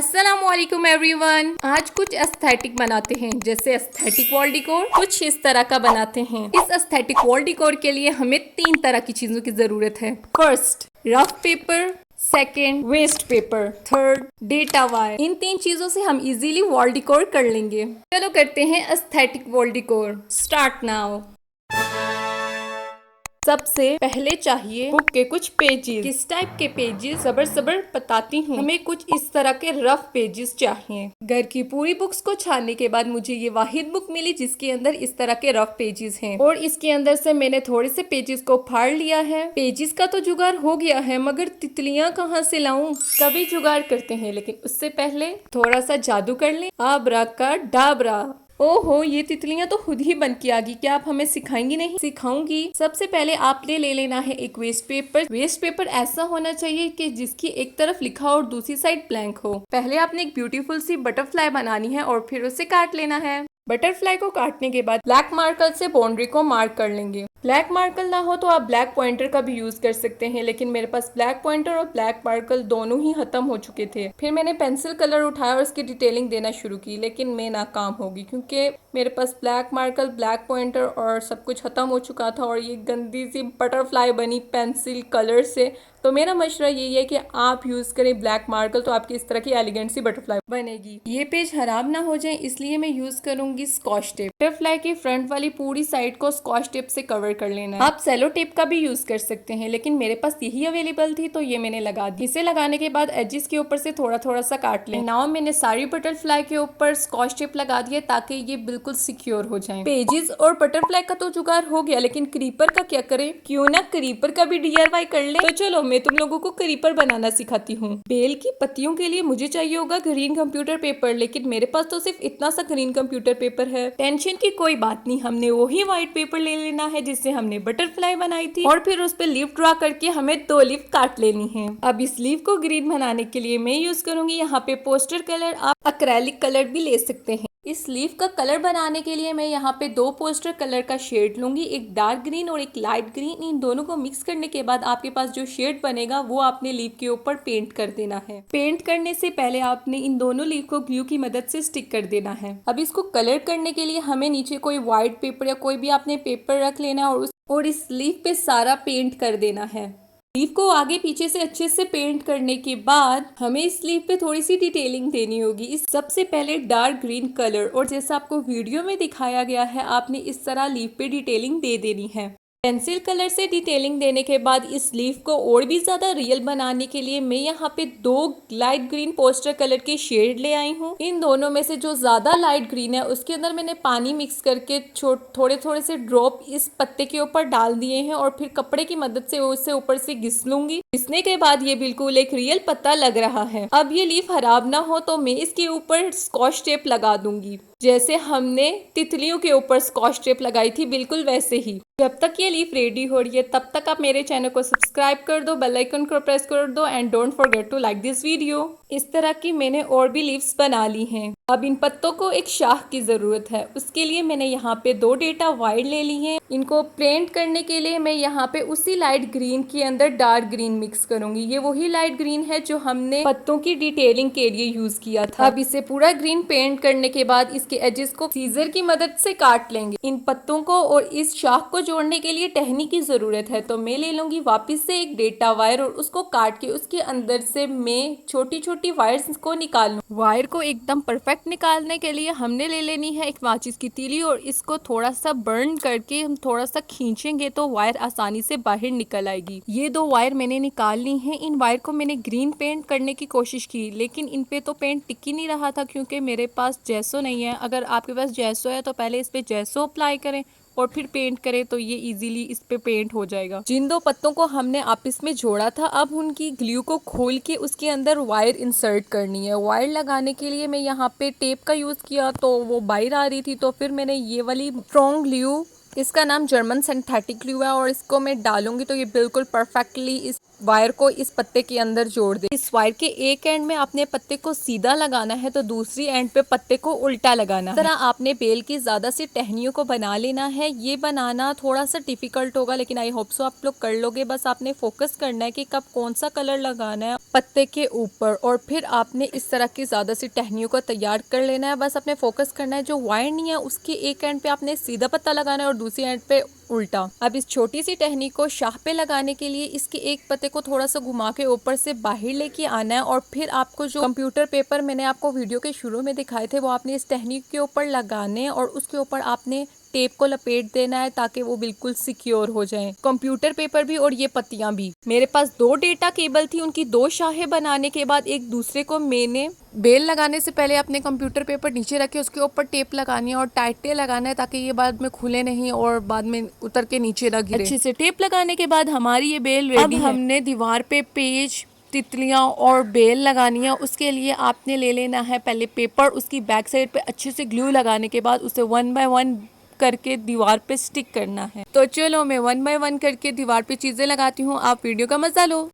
अस्सलामुअलैकुम एवरीवन। आज कुछ एस्थेटिक बनाते हैं, जैसे एस्थेटिक वॉल डिकोर कुछ इस तरह का बनाते हैं। इस एस्थेटिक वॉल डिकोर के लिए हमें 3 तरह की चीजों की जरूरत है। First rough paper, second waste paper, third data wire. इन 3 चीजों से हम इजीली वॉल डिकोर कर लेंगे। चलो करते हैं एस्थेटिक वॉल डिकोर। Start now. सबसे पहले चाहिए बुक के कुछ पेजेस। किस टाइप के पेजेस सबर बताती हूँ। हमें कुछ इस तरह के रफ पेजेस चाहिए। घर की पूरी बुक्स को छानने के बाद मुझे ये वाहिद बुक मिली जिसके अंदर इस तरह के रफ पेजेस हैं और इसके अंदर से मैंने थोड़े से पेजेस को फाड़ लिया है। पेजेस का तो जुगाड़ हो गया है, मगर तितलियां कहाँ से लाऊं? कभी जुगाड़ करते हैं, लेकिन उससे पहले थोड़ा सा जादू कर लें। आबरा का डाबरा। ओहो, ये तितलियां तो खुद ही बन के आ गई। क्या आप हमें सिखाएंगी? नहीं सिखाऊंगी। सबसे पहले आपने ले लेना है एक वेस्ट पेपर। वेस्ट पेपर ऐसा होना चाहिए कि जिसकी एक तरफ लिखा हो और दूसरी साइड ब्लैंक हो। पहले आपने एक ब्यूटीफुल सी बटरफ्लाई बनानी है और फिर उसे काट लेना है। बटरफ्लाई को काटने के बाद ब्लैक मार्कर से बाउंड्री को मार्क कर लेंगे। ब्लैक मार्कर ना हो तो आप ब्लैक पॉइंटर का भी यूज कर सकते हैं, लेकिन मेरे पास ब्लैक पॉइंटर और ब्लैक मार्कर दोनों ही खत्म हो चुके थे। फिर मैंने पेंसिल कलर उठाया और उसकी डिटेलिंग देना शुरू की, लेकिन मैं नाकाम हो गई क्योंकि मेरे पास ब्लैक मार्कर, ब्लैक पॉइंटर और सब कुछ खत्म हो चुका था और ये गंदी सी बटरफ्लाई बनी पेंसिल कलर से। तो मेरा मशवरा यही है कि आप यूज करें ब्लैक मार्कर, तो आपकी इस तरह की एलिगेंट सी बटरफ्लाई बनेगी। ये पेज खराब ना हो जाए इसलिए मैं यूज करूंगी स्कॉच टेप। बटरफ्लाई की फ्रंट वाली पूरी साइड को स्कॉच टेप से कवर कर लेना है। आप सेलो टेप का भी यूज कर सकते हैं, लेकिन मेरे पास यही अवेलेबल थी तो ये मैंने लगा दी। इसे लगाने के बाद एजेस के ऊपर से थोड़ा थोड़ा सा काट लें। नाउ मैंने सारी बटरफ्लाई के ऊपर स्कॉच टेप लगा दिया ताकि ये बिल्कुल सिक्योर हो जाए। पेजेस और बटरफ्लाई का तो जुगाड़ हो गया, लेकिन क्रीपर का क्या करें? क्यों ना क्रीपर का भी DIY कर ले। तो चलो मैं तुम लोगों को क्रीपर बनाना सिखाती हूँ। बेल की पत्तियों के लिए मुझे चाहिए होगा ग्रीन कंप्यूटर पेपर, लेकिन मेरे पास तो सिर्फ इतना सा ग्रीन कंप्यूटर पेपर है। टेंशन की कोई बात नहीं, हमने वही व्हाइट पेपर ले लेना है जिससे हमने बटरफ्लाई बनाई थी और फिर उस पे लीफ ड्रॉ करके हमें 2 लीफ काट लेनी है। अब इस लीफ को ग्रीन बनाने के लिए मैं यूज करूंगी यहाँ पे पोस्टर कलर। आप एक्रेलिक कलर भी ले सकते हैं। इस लीफ का कलर बनाने के लिए मैं यहाँ पे 2 पोस्टर कलर का शेड लूंगी, एक डार्क ग्रीन और एक लाइट ग्रीन। इन दोनों को मिक्स करने के बाद आपके पास जो शेड बनेगा वो आपने लीफ के ऊपर पेंट कर देना है। पेंट करने से पहले आपने इन दोनों लीफ को ग्लू की मदद से स्टिक कर देना है। अब इसको कलर करने के लिए हमें नीचे कोई व्हाइट पेपर या कोई भी आपने पेपर रख लेना है और इस लीफ पे सारा पेंट कर देना है। लीफ को आगे पीछे से अच्छे से पेंट करने के बाद हमें इस लीफ पे थोड़ी सी डिटेलिंग देनी होगी। इस सबसे पहले डार्क ग्रीन कलर, और जैसा आपको वीडियो में दिखाया गया है आपने इस तरह लीफ पे डिटेलिंग दे देनी है। पेंसिल कलर से डिटेलिंग देने के बाद इस लीफ को और भी ज्यादा रियल बनाने के लिए मैं यहाँ पे 2 लाइट ग्रीन पोस्टर कलर के शेड ले आई हूँ। इन दोनों में से जो ज्यादा लाइट ग्रीन है उसके अंदर मैंने पानी मिक्स करके थोड़े थोड़े से ड्रॉप इस पत्ते के ऊपर डाल दिए हैं और फिर कपड़े की मदद से उसे ऊपर से घिस लूंगी। घिसने के बाद ये बिल्कुल एक रियल पत्ता लग रहा है। अब ये लीफ खराब ना हो तो मैं इसके ऊपर स्कॉच टेप लगा दूंगी, जैसे हमने तितलियों के ऊपर स्कॉच टेप लगाई थी, बिल्कुल वैसे ही। जब तक ये लीफ रेडी हो रही है तब तक आप मेरे चैनल को सब्सक्राइब कर दो, बेल आइकन को प्रेस कर दो and don't forget to like this video. इस तरह की मैंने और भी लीव्स बना ली हैं। अब इन पत्तों को एक शाख की जरूरत है, उसके लिए मैंने यहाँ पे 2 डेटा वायर ले ली हैं। इनको पेंट करने के लिए मैं यहाँ पे उसी लाइट ग्रीन के अंदर डार्क ग्रीन मिक्स करूंगी। ये वही लाइट ग्रीन है जो हमने पत्तों की डिटेलिंग के लिए यूज किया था। अब इसे पूरा ग्रीन पेंट करने के बाद इसके एजेस को सीजर की मदद से काट लेंगे। इन पत्तों को और इस शाख को जोड़ने के लिए टहनी की जरूरत है, तो मैं ले लूंगी वापस से एक डेटा वायर और उसको काट के उसके अंदर से मैं छोटी छोटी वायर्स को निकाल लूं। वायर को एकदम परफेक्ट निकालने के लिए हमने ले लेनी है एक माचिस की तीली और इसको थोड़ा सा बर्न करके हम थोड़ा सा खींचेंगे तो वायर आसानी से बाहर निकल आएगी। ये 2 वायर मैंने निकाल ली हैं। इन वायर को मैंने ग्रीन पेंट करने की कोशिश की, लेकिन इन पे तो पेंट टिक ही नहीं रहा था क्योंकि मेरे पास जैसो नहीं है। अगर आपके पास जैसो है तो पहले इस पे जैसो अप्लाई करें और फिर पेंट करें तो ये इजीली इस पे पेंट हो जाएगा। जिन 2 पत्तों को हमने आपस में जोड़ा था, अब उनकी ग्लू को खोल के उसके अंदर वायर इंसर्ट करनी है। वायर लगाने के लिए मैं यहाँ पे टेप का यूज किया तो वो बाहर आ रही थी, तो फिर मैंने ये वाली स्ट्रॉन्ग ग्लू, इसका नाम जर्मन सिंथेटिक ग्लू है, और इसको मैं डालूंगी तो ये बिल्कुल परफेक्टली इस वायर को इस पत्ते के अंदर जोड़ दे। इस वायर के एक एंड में आपने पत्ते को सीधा लगाना है तो दूसरी एंड पे पत्ते को उल्टा लगाना है। इस तरह आपने बेल की ज्यादा सी टहनियों को बना लेना है। ये बनाना थोड़ा सा डिफिकल्ट होगा लेकिन आई होप सो आप लोग कर लोगे। बस आपने फोकस करना है कि कब कौन सा कलर लगाना है पत्ते के ऊपर, और फिर आपने इस तरह की ज्यादा सी टहनियों को तैयार कर लेना है। बस आपने फोकस करना है, जो वायर नहीं है उसके एक एंड पे आपने सीधा पत्ता लगाना है और दूसरी एंड पे उल्टा। अब इस छोटी सी टहनी को शाह पे लगाने के लिए इसके एक पत्ते को थोड़ा सा घुमा के ऊपर से बाहर लेके आना है, और फिर आपको जो कंप्यूटर पेपर मैंने आपको वीडियो के शुरू में दिखाए थे वो आपने इस टहनी के ऊपर लगाने और उसके ऊपर आपने टेप को लपेट देना है ताकि वो बिल्कुल सिक्योर हो जाए, कंप्यूटर पेपर भी और ये पत्तियां भी। मेरे पास 2 डेटा केबल थी, उनकी 2 शाहें बनाने के बाद एक दूसरे को मैंने बेल लगाने से पहले अपने कंप्यूटर पेपर नीचे रखे, उसके ऊपर टेप लगानी है और टाइटे लगाना है ताकि ये बाद में खुले नहीं और बाद में उतर के नीचे न गिरे। अच्छे से टेप लगाने के बाद हमारी ये बेल रेडी है। अब हमने दीवार पे पेज, तितलियां और बेल लगानी है। उसके लिए आपने ले लेना है पहले पेपर, उसकी बैक साइड पे अच्छे से ग्लू लगाने के बाद उसे 1 बाय 1 करके दीवार पे स्टिक करना है। तो चलो मैं 1 बाय 1 करके दीवार पे चीजें लगाती हूँ, आप वीडियो का मजा लो।